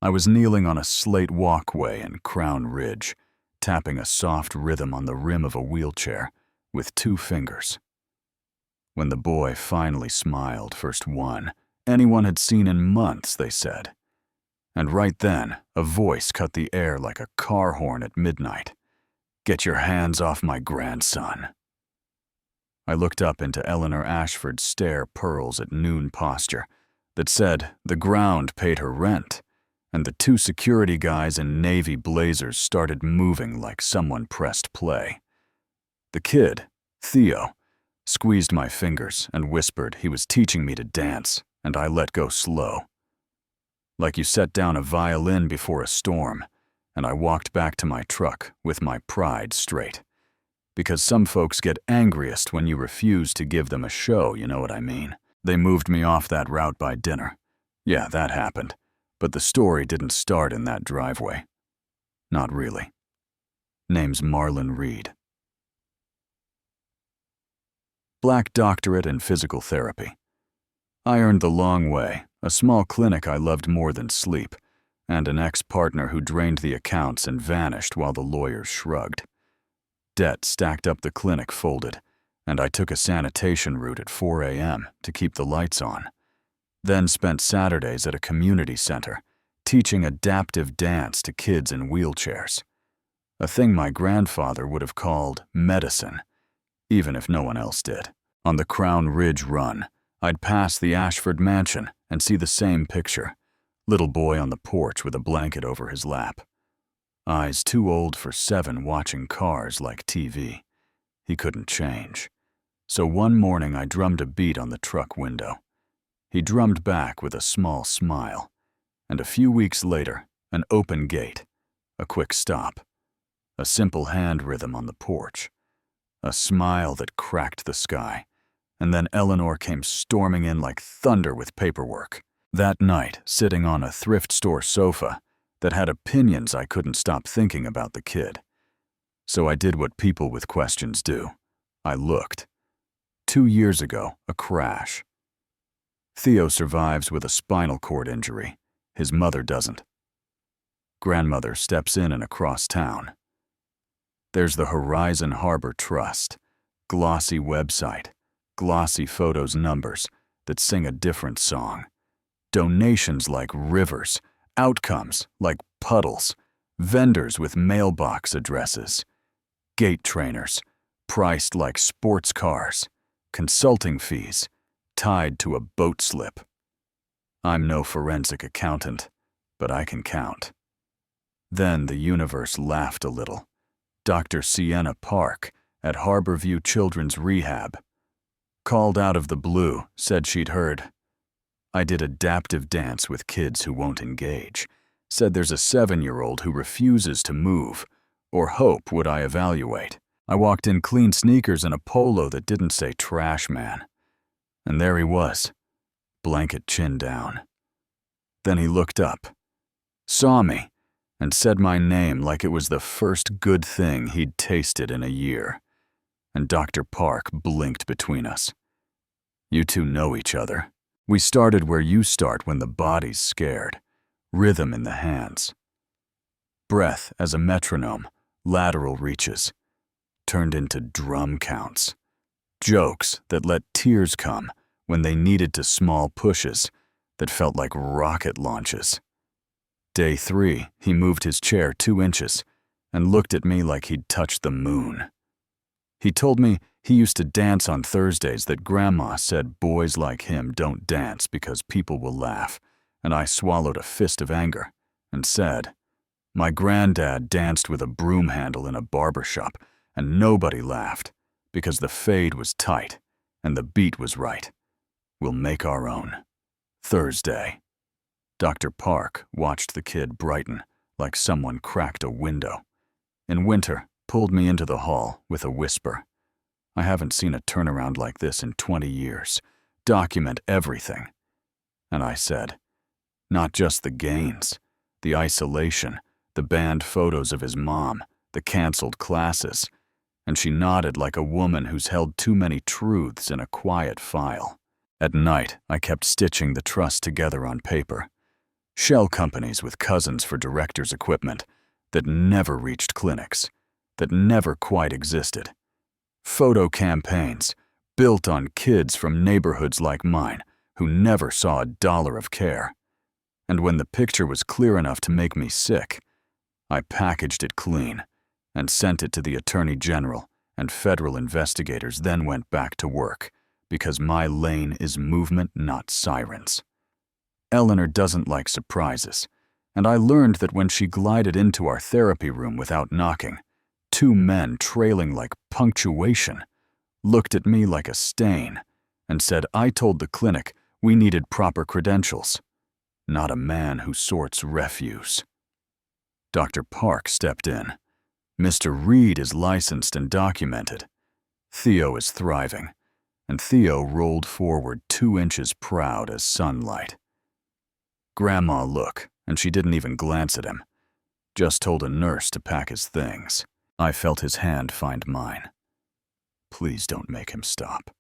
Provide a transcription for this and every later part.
I was kneeling on a slate walkway in Crown Ridge, tapping a soft rhythm on the rim of a wheelchair with 2 fingers. When the boy finally smiled, first one anyone had seen in months, they said. And right then, a voice cut the air like a car horn at midnight. "Get your hands off my grandson." I looked up into Eleanor Ashford's stare pearls at noon posture that said the ground paid her rent, and the 2 security guys in navy blazers started moving like someone pressed play. The kid, Theo, squeezed my fingers and whispered he was teaching me to dance, and I let go slow. Like you set down a violin before a storm, and I walked back to my truck with my pride straight. Because some folks get angriest when you refuse to give them a show, you know what I mean? They moved me off that route by dinner. Yeah, that happened. But the story didn't start in that driveway. Not really. Name's Marlon Reed. Black doctorate in physical therapy. I earned the long way, a small clinic I loved more than sleep, and an ex-partner who drained the accounts and vanished while the lawyers shrugged. Debt stacked up the clinic folded, and I took a sanitation route at 4 a.m. to keep the lights on. Then spent Saturdays at a community center, teaching adaptive dance to kids in wheelchairs. A thing my grandfather would have called medicine, even if no one else did. On the Crown Ridge run, I'd pass the Ashford mansion and see the same picture. Little boy on the porch with a blanket over his lap. Eyes too old for 7 watching cars like TV. He couldn't change. So one morning I drummed a beat on the truck window. He drummed back with a small smile. And a few weeks later, an open gate, a quick stop, a simple hand rhythm on the porch, a smile that cracked the sky, and then Eleanor came storming in like thunder with paperwork. That night, sitting on a thrift store sofa that had opinions, I couldn't stop thinking about the kid. So I did what people with questions do. I looked. 2 years ago, a crash. Theo survives with a spinal cord injury. His mother doesn't. Grandmother steps in and across town. There's the Horizon Harbor Trust, glossy website, glossy photos, numbers that sing a different song. Donations like rivers, outcomes like puddles, vendors with mailbox addresses, gate trainers priced like sports cars, consulting fees tied to a boat slip. I'm no forensic accountant, but I can count. Then the universe laughed a little. Dr. Sienna Park at Harborview Children's Rehab called out of the blue, said she'd heard I did adaptive dance with kids who won't engage, said there's a 7-year-old who refuses to move, or hope would I evaluate. I walked in clean sneakers and a polo that didn't say trash man. And there he was, blanket chin down. Then he looked up, saw me, and said my name like it was the first good thing he'd tasted in a year. And Dr. Park blinked between us. You two know each other. We started where you start when the body's scared. Rhythm in the hands. Breath as a metronome, lateral reaches, turned into drum counts. Jokes that let tears come when they needed to, small pushes that felt like rocket launches. Day 3, he moved his chair 2 inches and looked at me like he'd touched the moon. He told me he used to dance on Thursdays, that Grandma said boys like him don't dance because people will laugh, and I swallowed a fist of anger and said, my granddad danced with a broom handle in a barber shop and nobody laughed because the fade was tight and the beat was right. We'll make our own. Thursday. Dr. Park watched the kid brighten like someone cracked a window. In winter, pulled me into the hall with a whisper. I haven't seen a turnaround like this in 20 years. Document everything. And I said, not just the gains, the isolation, the banned photos of his mom, the canceled classes. And she nodded like a woman who's held too many truths in a quiet file. At night, I kept stitching the trust together on paper. Shell companies with cousins for directors' equipment that never reached clinics, that never quite existed. Photo campaigns built on kids from neighborhoods like mine who never saw a dollar of care. And when the picture was clear enough to make me sick, I packaged it clean and sent it to the Attorney General, and federal investigators then went back to work, because my lane is movement, not sirens. Eleanor doesn't like surprises, and I learned that when she glided into our therapy room without knocking, two men trailing like punctuation looked at me like a stain and said I told the clinic we needed proper credentials, not a man who sorts refuse. Dr. Park stepped in. Mr. Reed is licensed and documented. Theo is thriving, and Theo rolled forward 2 inches proud as sunlight. Grandma look, and she didn't even glance at him. Just told a nurse to pack his things. I felt his hand find mine. Please don't make him stop.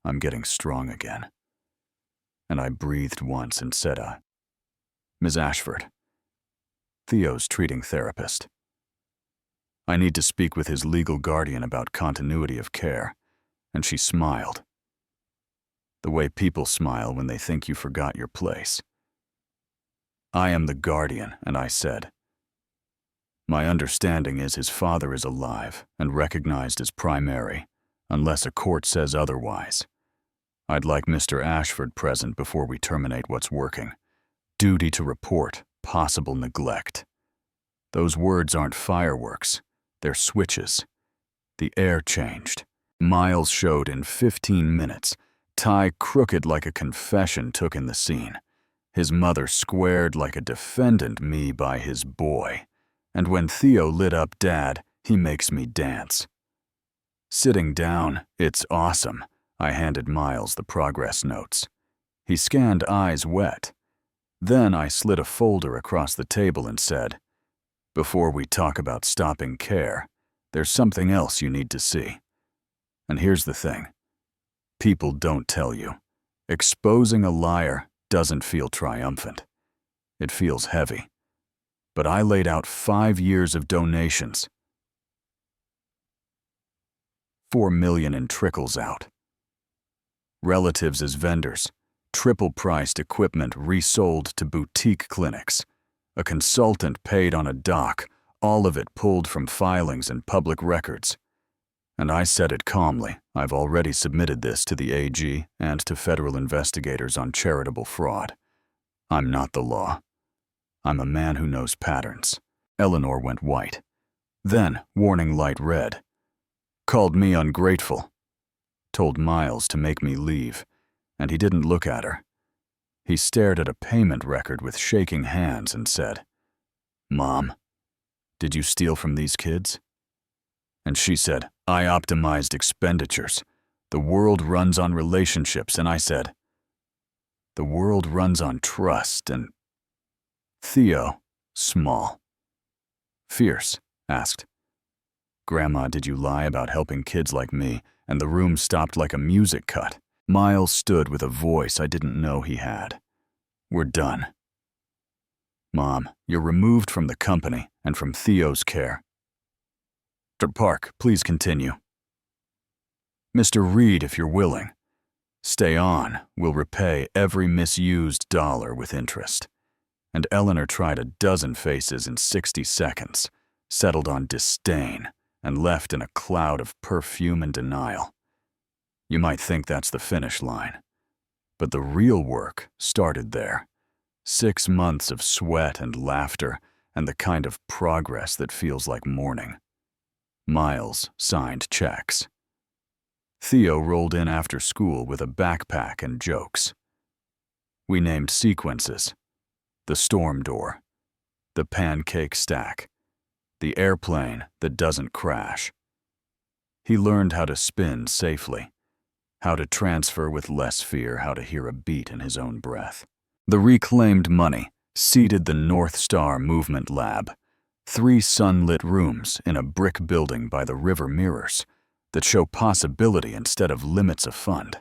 I'm getting strong again. And I breathed once and said, Ms. Ashford, Theo's treating therapist. I need to speak with his legal guardian about continuity of care, and she smiled. The way people smile when they think you forgot your place. I am the guardian, and I said, my understanding is his father is alive and recognized as primary, unless a court says otherwise. I'd like Mr. Ashford present before we terminate what's working. Duty to report possible neglect. Those words aren't fireworks, they're switches. The air changed. Miles showed in 15 minutes. Ty, crooked like a confession, took in the scene. His mother squared like a defendant, me by his boy. And when Theo lit up Dad, he makes me dance. Sitting down, it's awesome. I handed Miles the progress notes. He scanned, eyes wet. Then I slid a folder across the table and said, before we talk about stopping care, there's something else you need to see. And here's the thing. People don't tell you. Exposing a liar doesn't feel triumphant. It feels heavy. But I laid out 5 years of donations. $4 million in trickles out. Relatives as vendors, triple-priced equipment resold to boutique clinics, a consultant paid on a doc, all of it pulled from filings and public records. And I said it calmly, I've already submitted this to the AG and to federal investigators on charitable fraud. I'm not the law. I'm a man who knows patterns. Eleanor went white. Then, warning light red. Called me ungrateful. Told Miles to make me leave, and he didn't look at her. He stared at a payment record with shaking hands and said, Mom, did you steal from these kids? And she said, I optimized expenditures. The world runs on relationships, and I said, the world runs on trust, and Theo, small. Fierce, asked, Grandma, did you lie about helping kids like me? And the room stopped like a music cut. Miles stood with a voice I didn't know he had. We're done. Mom, you're removed from the company and from Theo's care. Dr. Park, please continue. Mr. Reed, if you're willing. Stay on, we'll repay every misused dollar with interest. And Eleanor tried a dozen faces in 60 seconds, settled on disdain, and left in a cloud of perfume and denial. You might think that's the finish line. But the real work started there. 6 months of sweat and laughter, and the kind of progress that feels like morning. Miles signed checks. Theo rolled in after school with a backpack and jokes. We named sequences. The storm door, the pancake stack, the airplane that doesn't crash. He learned how to spin safely, how to transfer with less fear, how to hear a beat in his own breath. The reclaimed money seeded the North Star Movement Lab, 3 sunlit rooms in a brick building by the river mirrors that show possibility instead of limits of fund.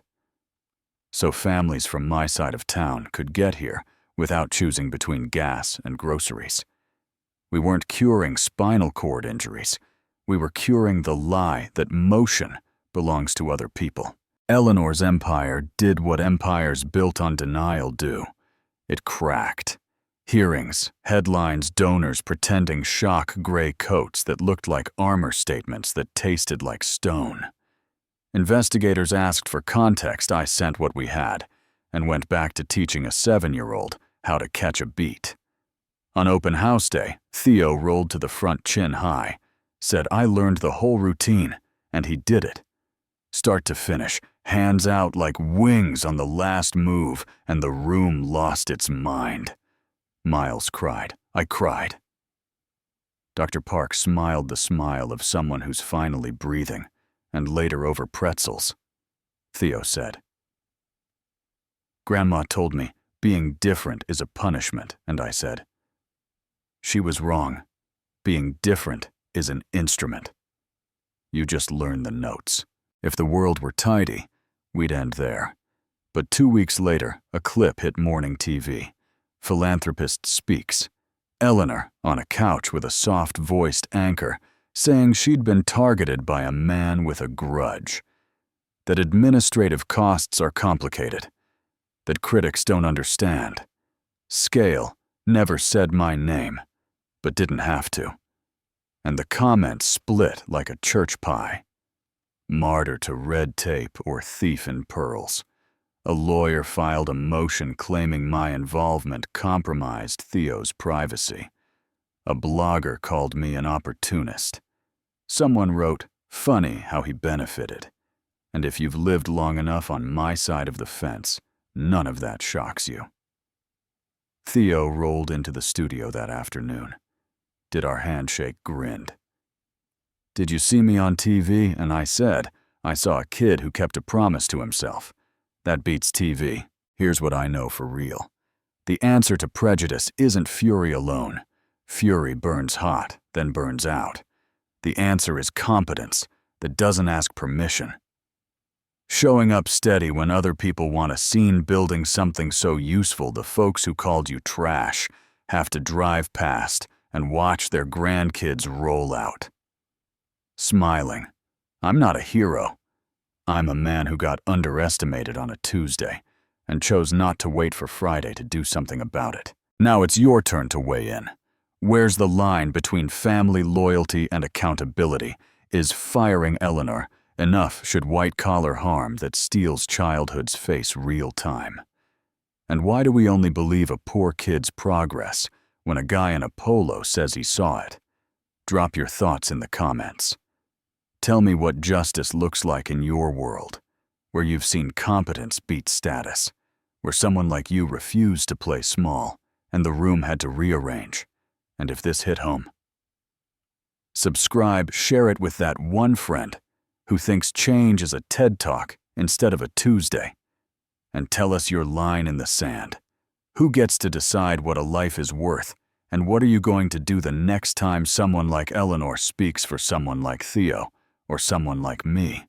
So families from my side of town could get here without choosing between gas and groceries. We weren't curing spinal cord injuries. We were curing the lie that motion belongs to other people. Eleanor's empire did what empires built on denial do. It cracked. Hearings, headlines, donors pretending shock gray coats that looked like armor statements that tasted like stone. Investigators asked for context. I sent what we had and went back to teaching a 7-year-old how to catch a beat. On open house day, Theo rolled to the front chin high, said I learned the whole routine, and he did it. Start to finish, hands out like wings on the last move, and the room lost its mind. Miles cried. I cried. Dr. Park smiled the smile of someone who's finally breathing, and later over pretzels. Theo said, Grandma told me being different is a punishment, and I said, she was wrong. Being different is an instrument. You just learn the notes. If the world were tidy, we'd end there. But 2 weeks later, a clip hit morning TV. Philanthropist speaks. Eleanor on a couch with a soft-voiced anchor saying she'd been targeted by a man with a grudge. That administrative costs are complicated. That critics don't understand. Scale never said my name, but didn't have to. And the comments split like a church pie. Martyr to red tape or thief in pearls. A lawyer filed a motion claiming my involvement compromised Theo's privacy. A blogger called me an opportunist. Someone wrote, funny how he benefited. And if you've lived long enough on my side of the fence, none of that shocks you. Theo rolled into the studio that afternoon. Did our handshake grinned. Did you see me on TV? And I said, I saw a kid who kept a promise to himself. That beats TV. Here's what I know for real. The answer to prejudice isn't fury alone. Fury burns hot, then burns out. The answer is competence that doesn't ask permission. Showing up steady when other people want a scene, building something so useful the folks who called you trash have to drive past and watch their grandkids roll out. Smiling. I'm not a hero. I'm a man who got underestimated on a Tuesday and chose not to wait for Friday to do something about it. Now it's your turn to weigh in. Where's the line between family loyalty and accountability? Is firing Eleanor enough should white-collar harm that steals childhood's face real time? And why do we only believe a poor kid's progress when a guy in a polo says he saw it? Drop your thoughts in the comments. Tell me what justice looks like in your world, where you've seen competence beat status, where someone like you refused to play small and the room had to rearrange, and if this hit home. Subscribe, share it with that one friend who thinks change is a TED Talk instead of a Tuesday, and tell us your line in the sand. Who gets to decide what a life is worth, and what are you going to do the next time someone like Eleanor speaks for someone like Theo? Or someone like me?